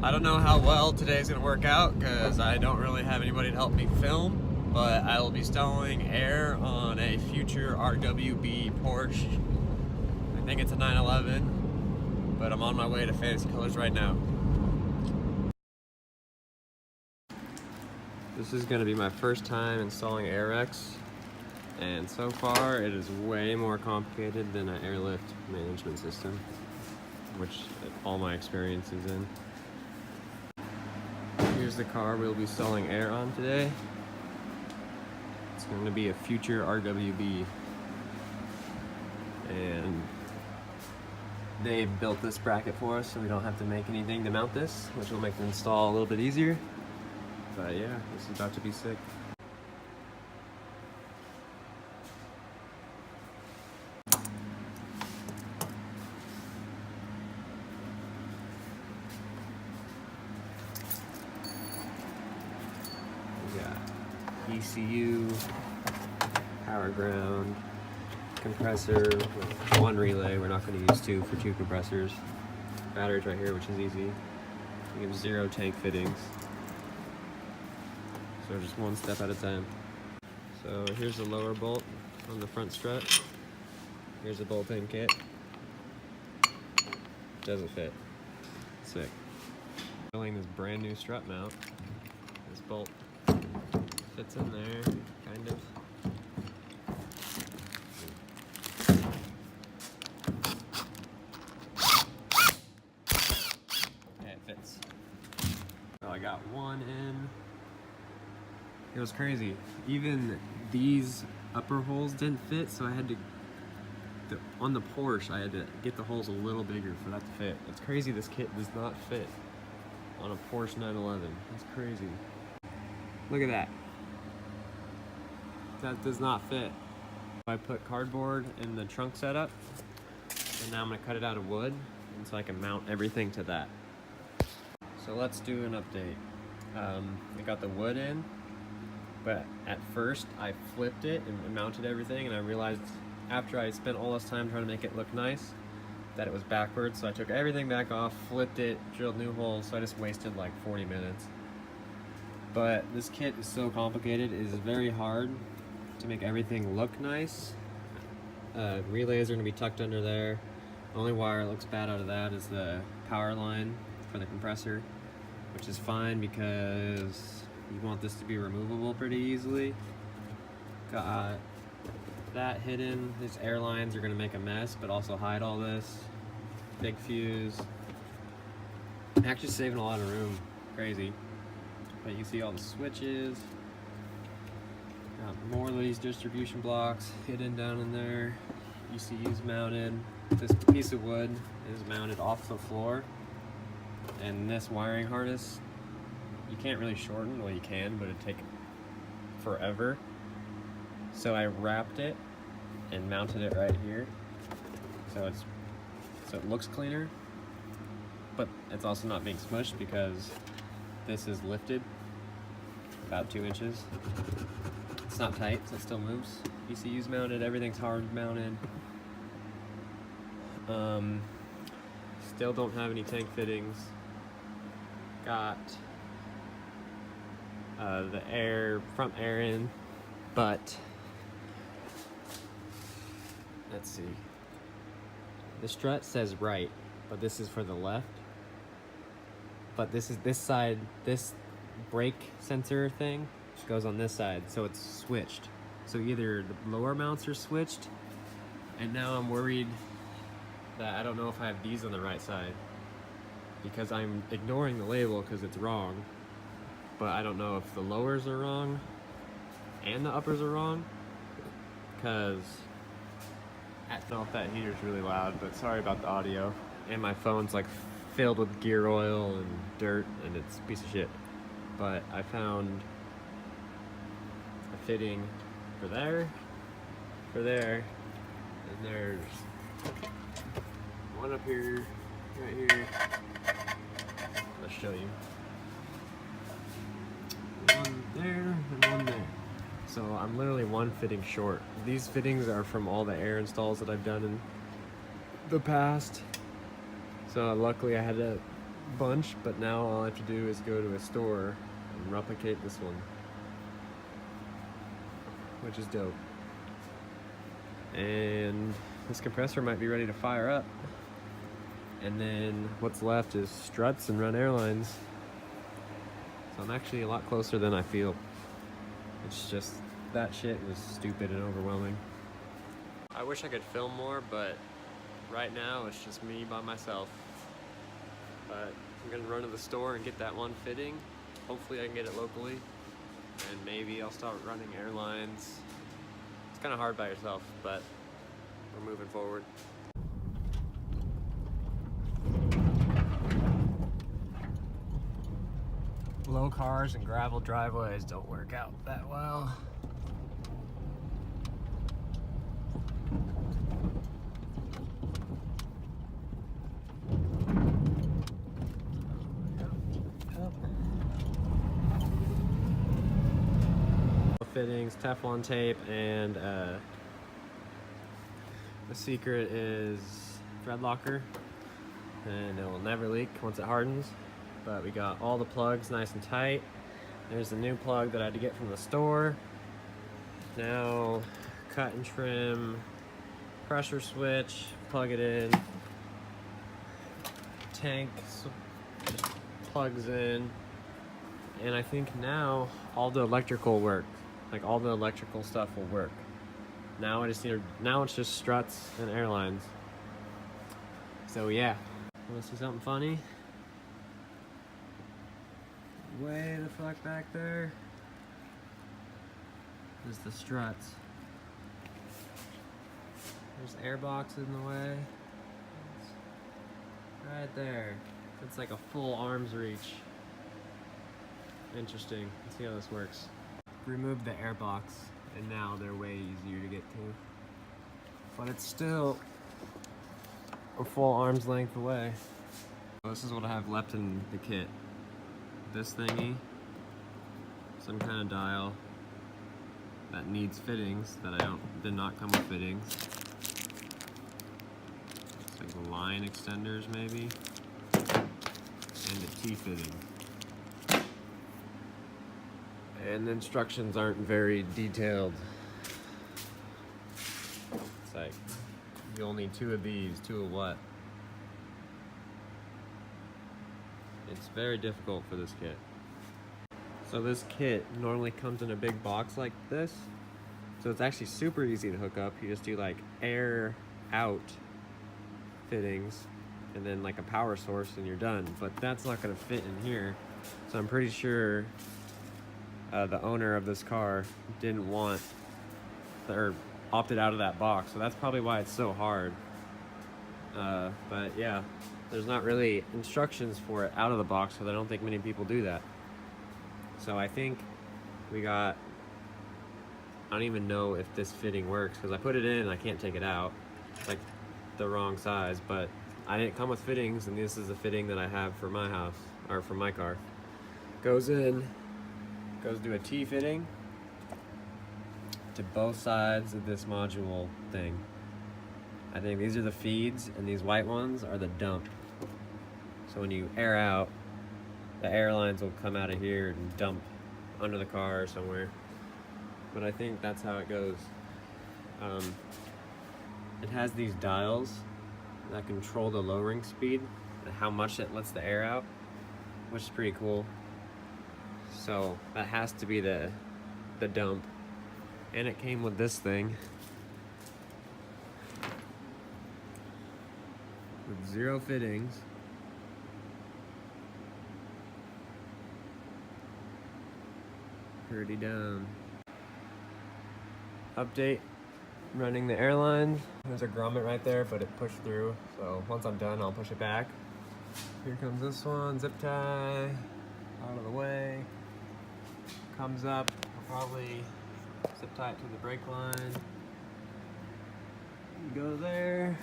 I don't know how well today's gonna work out because I don't really have anybody to help me film, but I will be installing air on a future Rwb Porsche. I think it's a 911, but I'm on my way to Fantasy Colors right now. This is gonna be my first time installing AirX, and so far it is way more complicated than an airlift management system, which all my experience is in. Here's the car we'll be installing air on today. It's going to be a future Rwb, and they built this bracket for us so we don't have to make anything to mount this, which will make the install a little bit easier. But yeah, this is about to be sick. ECU, power ground, compressor, one relay. We're not going to use two for two compressors. Batteries right here, which is easy. We have 0 tank fittings, so just one step at a time. So here's the lower bolt on the front strut. Here's the bolt-in kit. Doesn't fit. Sick. Building this brand new strut mount. This bolt fits in there, kind of. Okay, it fits. So I got one in. It was crazy. Even these upper holes didn't fit, so I had to, on the Porsche, I had to get the holes a little bigger for that to fit. It's crazy this kit does not fit on a Porsche 911. That's crazy. Look at that. That does not fit. I put cardboard in the trunk setup, and now I'm gonna cut it out of wood, and so I can mount everything to that. So let's do an update. I got the wood in, but at first I flipped it and mounted everything, and I realized after I spent all this time trying to make it look nice that it was backwards, so I took everything back off, flipped it, drilled new holes, so I just wasted like 40 minutes. But this kit is so complicated, it is very hard to make everything look nice. Relays are going to be tucked under there. The only wire that looks bad out of that is the power line for the compressor, which is fine because you want this to be removable pretty easily. Got that hidden. These air lines are going to make a mess, but also hide all this. Big fuse. Actually saving a lot of room. Crazy. But you can see all the switches. Got more of these distribution blocks hidden down in there. ECU's mounted. This piece of wood is mounted off the floor. And this wiring harness, you can't really shorten. Well, you can, but it'd take forever. So I wrapped it and mounted it right here. So it looks cleaner, but it's also not being smushed because this is lifted about 2 inches. It's not tight, so it still moves. ECU's mounted, everything's hard mounted. Still don't have any tank fittings. Got the front air in, but let's see. The strut says right, but this is for the left. But this side, this brake sensor thing goes on this side, so it's switched. So either the lower mounts are switched, and now I'm worried that I don't know if I have these on the right side because I'm ignoring the label because it's wrong, but I don't know if the lowers are wrong and the uppers are wrong, because I don't know if that heater's really loud, but sorry about the audio. And my phone's like filled with gear oil and dirt, and it's a piece of shit. But I found a fitting for there, and there's one up here, right here. I'll show you. One there and one there. So I'm literally one fitting short. These fittings are from all the air installs that I've done in the past. So luckily I had to bunch, but now all I have to do is go to a store and replicate this one, which is dope. And this compressor might be ready to fire up. And then what's left is struts and run airlines. So I'm actually a lot closer than I feel. It's just, that shit was stupid and overwhelming. I wish I could film more, but right now it's just me by myself. But I'm gonna run to the store and get that one fitting. Hopefully I can get it locally. And maybe I'll start running airlines. It's kind of hard by yourself, but we're moving forward. Low cars and gravel driveways don't work out that well. Fittings, Teflon tape, and the secret is thread locker, and it will never leak once it hardens. But we got all the plugs nice and tight. There's the new plug that I had to get from the store. Now cut and trim, pressure switch, plug it in, tank just plugs in, and I think now all the electrical work, like all the electrical stuff will work. Now I just need to, now it's just struts and airlines. So yeah, wanna see something funny? Way the fuck back there is the struts. There's air box in the way. It's right there. It's like a full arm's reach. Interesting. Let's see how this works. Remove the air box, and now they're way easier to get to. But it's still a full arm's length away. This is what I have left in the kit. This thingy, some kind of dial that needs fittings that did not come with fittings. It's like line extenders maybe, and a T-fitting. And the instructions aren't very detailed. It's like, you'll need 2 of these, 2 of what? It's very difficult for this kit. So this kit normally comes in a big box like this. So it's actually super easy to hook up. You just do like air out fittings and then like a power source and you're done. But that's not gonna fit in here. So I'm pretty sure the owner of this car didn't want, or opted out of that box. So that's probably why it's so hard. But yeah. There's not really instructions for it out of the box, because I don't think many people do that. So I think we got, I don't even know if this fitting works, because I put it in and I can't take it out. It's like the wrong size, but I didn't come with fittings, and this is the fitting that I have for my house, or for my car. Goes in, goes to a T-fitting to both sides of this module thing. I think these are the feeds, and these white ones are the dump. So when you air out, the airlines will come out of here and dump under the car or somewhere. But I think that's how it goes. It has these dials that control the lowering speed and how much it lets the air out, which is pretty cool. So that has to be the dump. And it came with this thing. With 0 fittings. Pretty dumb. Update, running the airlines. There's a grommet right there, but it pushed through. So once I'm done, I'll push it back. Here comes this one, zip tie, out of the way. Comes up, I'll probably zip tie it to the brake line. Go there.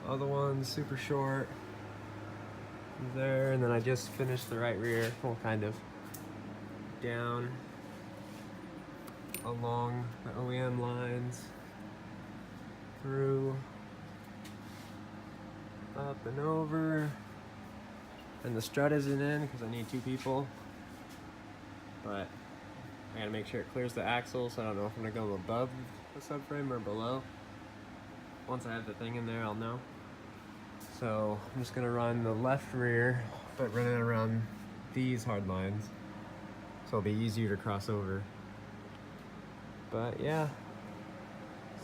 Other one's super short. There, and then I just finished the right rear, well, kind of. Down along the OEM lines, through, up and over, And the strut isn't in because I need 2 people. But I gotta make sure it clears the axle, so I don't know if I'm gonna go above the subframe or below. Once I have the thing in there, I'll know. So I'm just gonna run the left rear, but run it around these hard lines, so it'll be easier to cross over. But yeah,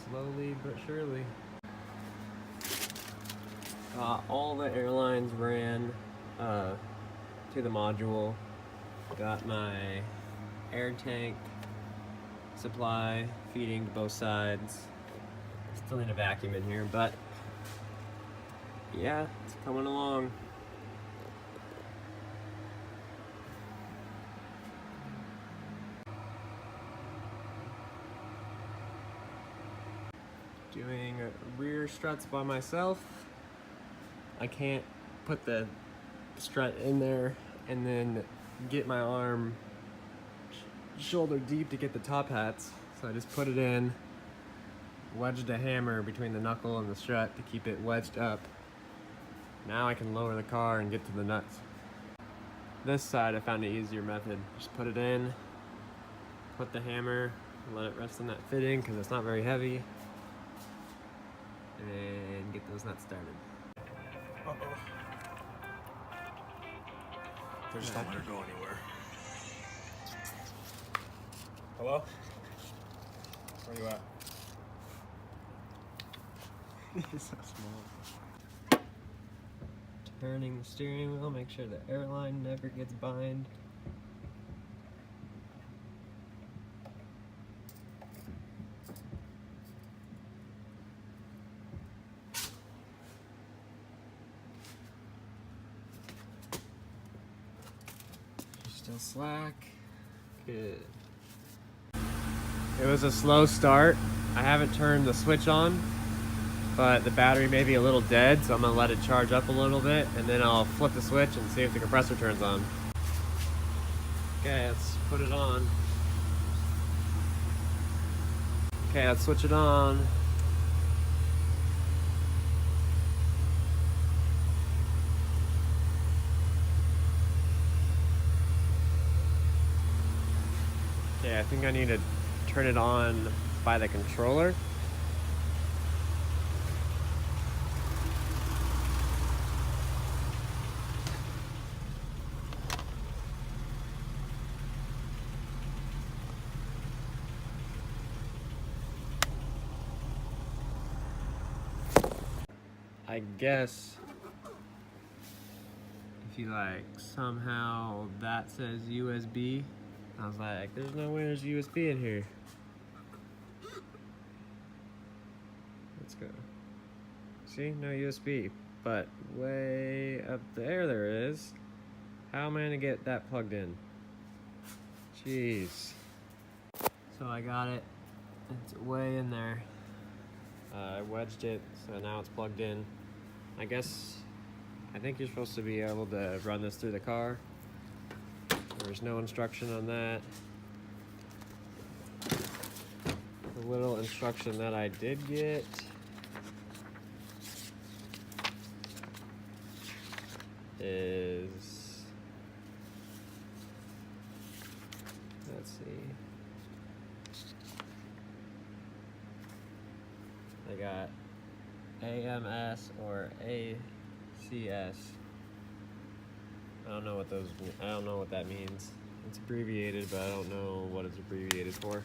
slowly but surely. All the airlines ran to the module. Got my air tank supply feeding to both sides. Still need a vacuum in here, but yeah, it's coming along. Doing rear struts by myself. I can't put the strut in there and then get my arm shoulder deep to get the top hats. So I just put it in, wedged a hammer between the knuckle and the strut to keep it wedged up. Now I can lower the car and get to the nuts. This side I found an easier method. Just put it in, put the hammer, let it rest on that fitting because it's not very heavy, and get those nuts started. They just don't let her go anywhere. Hello? Where you at? It's so small. Turning the steering wheel, make sure the airline never gets bind. Still slack. Good. It was a slow start. I haven't turned the switch on, but the battery may be a little dead, so I'm gonna let it charge up a little bit, and then I'll flip the switch and see if the compressor turns on. Okay, let's put it on. Okay, let's switch it on. Okay, I think I need to turn it on by the controller. I guess if you like somehow that says USB, I was like, there's no way there's USB in here. Let's go. See, no USB, but way up there is. How am I gonna get that plugged in? Jeez. So I got it. It's way in there. I wedged it, so now it's plugged in. I think you're supposed to be able to run this through the car. There's no instruction on that. The little instruction that I did get is, let's see, I got AMS or ACS. I don't know what that means. It's abbreviated, but I don't know what it's abbreviated for.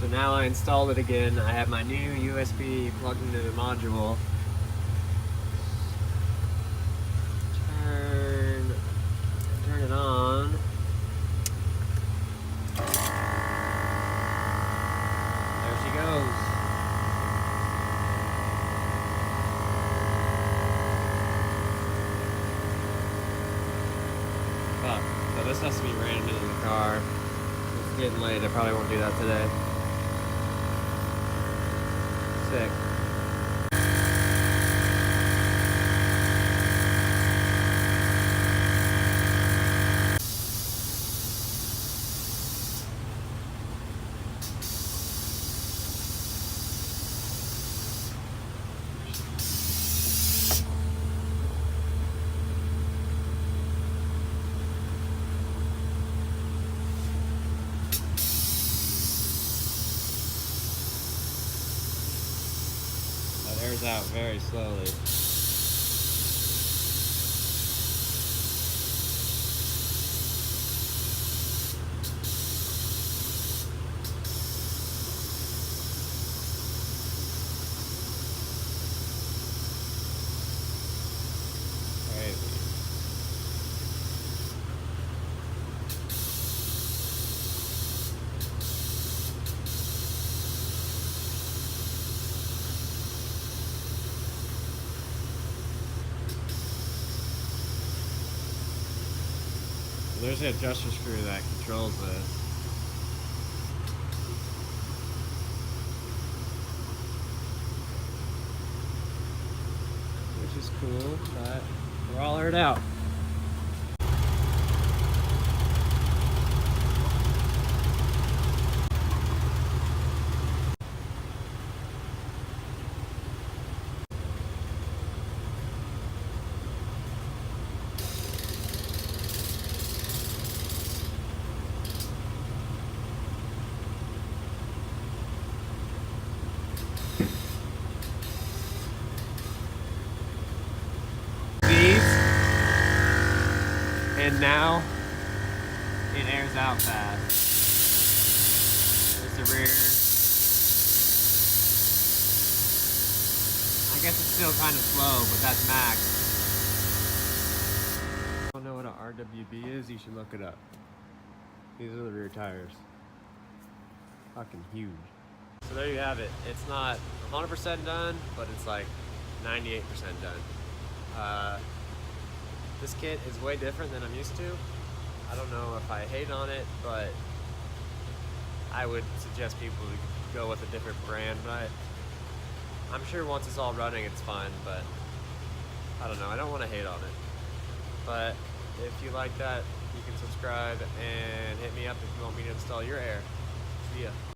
So now I installed it again. I have my new USB plugged into the module. Turn it on. There she goes. So this has to be ran into the car. It's getting late, I probably won't do that today. Sick. airs out very slowly. Crazy. There's the adjuster screw that controls this. Which is cool, but we're all aired out. And now it airs out fast. There's the rear. I guess it's still kind of slow, but that's max. If you don't know what an RWB is, you should look it up. These are the rear tires. Fucking huge. So there you have it. It's not 100% done, but it's like 98% done. This kit is way different than I'm used to. I don't know if I hate on it, but I would suggest people to go with a different brand. I'm sure once it's all running, it's fine, but I don't know. I don't want to hate on it. But if you like that, you can subscribe and hit me up if you want me to install your air. See ya.